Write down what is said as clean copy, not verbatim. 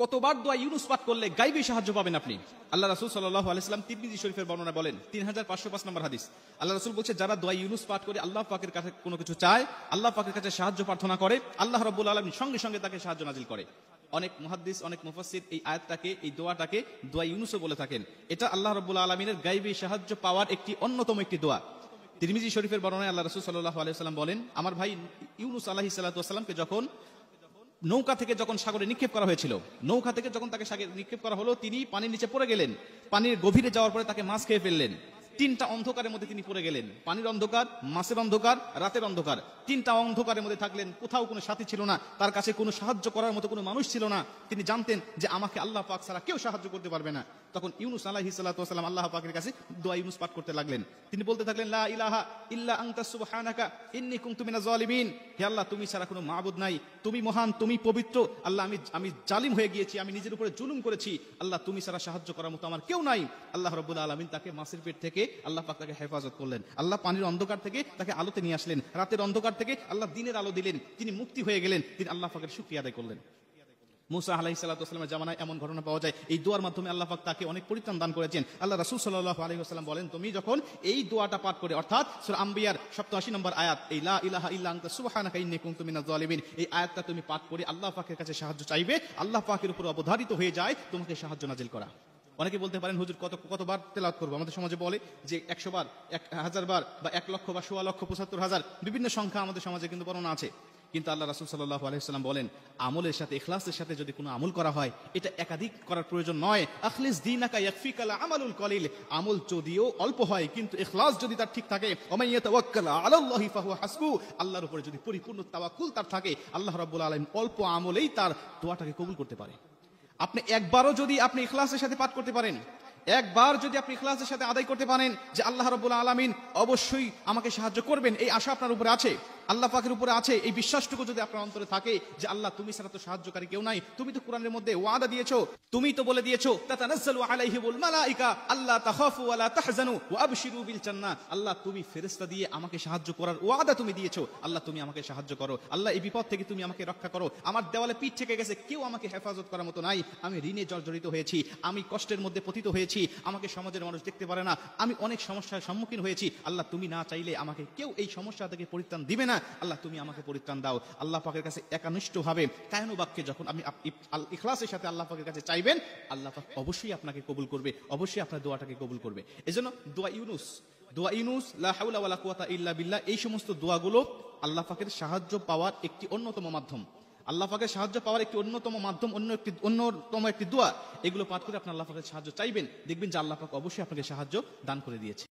কতবার দোয়া ইউনুস পাঠ করলে গাইবী সাহায্য পাবেন আপনি? আল্লাহ রাসূল সাল্লাল্লাহু আলাইহি ওয়াসাল্লাম তিরমিজি শরীফের বর্ণনা বলেন 3505 নম্বর হাদিস। আল্লাহ রাসূল বলছে, যারা দোয়া ইউনুস পাঠ করে আল্লাহ পাকের কাছে কোনো কিছু চায়, আল্লাহ পাকের কাছে সাহায্য প্রার্থনা করে, আল্লাহ রাব্বুল আলামিন সঙ্গে সঙ্গে তাকে সাহায্য নাজিল করে। অনেক মুহাদ্দিস, অনেক মুফাসসির এই আয়াতটাকে, এই দোয়াটাকে দোয়া ইউনুসও বলে থাকেন। এটা আল্লাহ রাব্বুল আলামিনের গাইবী সাহায্য পাওয়ার একটি অন্যতম একটি দোয়া। তিরমিজি শরীফের বর্ণনায় আল্লাহ রাসূল সাল্লাল্লাহু আলাইহি ওয়াসাল্লাম বলেন, আমার ভাই ইউনুস আলাইহিস সালাতু ওয়াসসালামকে যখন নৌকা থেকে যখন সাগরে নিক্ষেপ করা হয়েছিল, নৌকা থেকে যখন তাকে সাগরে নিক্ষেপ করা হলো, তিনি পানির নিচে পড়ে গেলেন। পানির গভীরে যাওয়ার পরে তাকে মাছ খেয়ে ফেললেন। তিনটা অন্ধকারের মধ্যে তিনি পড়ে গেলেন, পানির অন্ধকার, মাছের অন্ধকার, রাতের অন্ধকার। তিনটা অন্ধকারের মধ্যে থাকলেন, কোথাও কোনো সাথী ছিল না, তার কাছে কোনো সাহায্য করার মতো কোনো মানুষ ছিল না। তিনি জানতেন যে আমাকে আল্লাহ পাক ছাড়া কেউ সাহায্য করতে পারবে না। তখন ইউনুস আলাইহিস সালাতু ওয়াসসালাম আল্লাহ পাকের কাছে দোয়া ইউনুস পাঠ করতে লাগলেন। তিনি বলতে থাকলেন, লা ইলাহা ইল্লা আনতা সুবহানাকা ইন্নী কুনতু মিনাজ জালিমিন। হে আল্লাহ, তুমি ছাড়া কোনো মাবুদ নাই, তুমি মহান, তুমি পবিত্র। আল্লাহ, আমি জালিম হয়ে গিয়েছি, আমি নিজের উপরে জুলুম করেছি। আল্লাহ, তুমি ছাড়া সাহায্য করার মতো আমার কেউ নাই। আল্লাহ রাব্বুল আলামিন তাকে মাছের পেট থেকে আল্লাহ পাক তাকে হেফাজত করলেন। আল্লাহ পানির অন্ধকার থেকে তাকে আলোতে নিয়ে আসলেন, রাতের অন্ধকার থেকে আল্লাহ দিনের আলো দিলেন। তিনি মুক্তি হয়ে গেলেন, তিনি আল্লাহ পাকের শুকরিয়া আদায় করলেন। মুসা আলাইহিস সালাতু ওয়াসসালামের জামানায় এমন ঘটনা পাওয়া যায়, এই দোয়ার মাধ্যমে আল্লাহ পাক তাকে অনেক পরিত্রাণ দান করেছেন। আল্লাহ রাসূল সাল্লাল্লাহু আলাইহি ওয়াসাল্লাম বলেন, তুমি যখন এই দোয়াটা পাঠ করে, অর্থাৎ সূরা আম্বিয়ার 87 নম্বর আয়াত, এই লা ইলাহা ইল্লা আনতা সুবহানাকা ইন্নী কুনতু মিনাজ জালিমিন, এই আয়াতটা তুমি পাঠ করে আল্লাহ পাকের কাছে সাহায্য চাইবে, আল্লাহ পাকের উপর অবধারিত হয়ে যায় তোমাকে সাহায্য নাজিল করা। অনেকে বলতে পারেন, হুজুর কতবার তেলাওয়াত করবো? আমাদের সমাজে বলে যে 100 বার, 1000 বার, বা 1 লক্ষ বা 16 লক্ষ 75,000, বিভিন্ন সংখ্যা আমাদের সমাজে কিন্তু বর্ণনা আছে। কিন্তু আল্লাহ রাসূল সাল্লাল্লাহু আলাইহি ওয়াসাল্লাম বলেন, আমলের সাথে, ইখলাসের সাথে যদি কোনো আমল করা হয়, এটা একাধিক করার প্রয়োজন নয়। আখলিস দীনাকা ইয়াকফিকা আমালুল কলিল, আমল যদিও অল্প হয় কিন্তু ইখলাস যদি তার ঠিক থাকে, ওমান ইয়াতাওয়াক্কাল আলাল্লাহি ফাহুয়া হাসবু, আল্লাহর উপরে যদি পরিপূর্ণ তাওয়াক্কুল তার থাকে, আল্লাহ রাব্বুল আলামিন অল্প আমলেই তার দোয়াটাকে কবুল করতে পারে। আপনি একবারও যদি আপনি ইখলাসের সাথে পাঠ করতে পারেন, একবার যদি আপনি ইখলাসের সাথে আদায় করতে পারেন যে আল্লাহ রাব্বুল আলামিন অবশ্যই আমাকে সাহায্য করবেন, এই আশা আপনার উপরে আছে, আল্লাহ পাকের উপরে আছে, এই বিশ্বাসটুকু যদি আপনার অন্তরে থাকে যে আল্লাহ তুমি ছাড়া তো সাহায্যকারী কেউ নাই, তুমি তো কোরআনের মধ্যে ওয়াদা দিয়েছো, তুমি তো বলে দিয়েছো তাতানাজ্জালু আলাইহিমুল মালাইকা আল্লা তাখাফু ওয়া লা তাহজানু ওয়া আবশিরু বিল জান্নাহ, আল্লাহ তুমি ফেরেশতা দিয়ে আমাকে সাহায্য করার ওয়াদা তুমি দিয়েছো। আল্লাহ তুমি আমাকে সাহায্য করো, আল্লাহ এই বিপদ থেকে তুমি আমাকে রক্ষা করো। আমার দেওয়ালে পিঠ থেকে গেছে, কেউ আমাকে হেফাজত করার মতো নাই, আমি ঋণে জর্জরিত হয়েছি, আমি কষ্টের মধ্যে পতিত হয়েছি, আমাকে সমাজের মানুষ দেখতে পারে না, আমি অনেক সমস্যার সম্মুখীন হয়েছি। আল্লাহ তুমি না চাইলে আমাকে কেউ এই সমস্যা থেকে পরিত্রাণ দিবে না, আল্লাহ তুমি আমাকে পরিত্রাণ দাও। আল্লাহ পাকের কাছে একানিষ্ঠভাবে কায়নু বাক্যে যখন আপনি ইখলাসের সাথে আল্লাহ পাকের কাছে চাইবেন, আল্লাহ পাক অবশ্যই আপনাকে কবুল করবে, অবশ্যই আপনার দোয়াটাকে কবুল করবে। এজন্য দোয়া ইউনুস, লা হাওলা ওয়ালা কুওয়াতা ইল্লা বিল্লাহ, এই সমস্ত দোয়াগুলো আল্লাহ পাকের সাহায্য পাওয়ার একটি অন্যতম মাধ্যম, আল্লাহ পাকের সাহায্য পাওয়ার একটি অন্যতম মাধ্যম, অন্যতম একটি দোয়া। এগুলো পাঠ করে আপনি আল্লাহ পাকের সাহায্য চাইবেন, দেখবেন যে আল্লাহ পাক অবশ্যই আপনাকে সাহায্য দান করে দিয়েছে।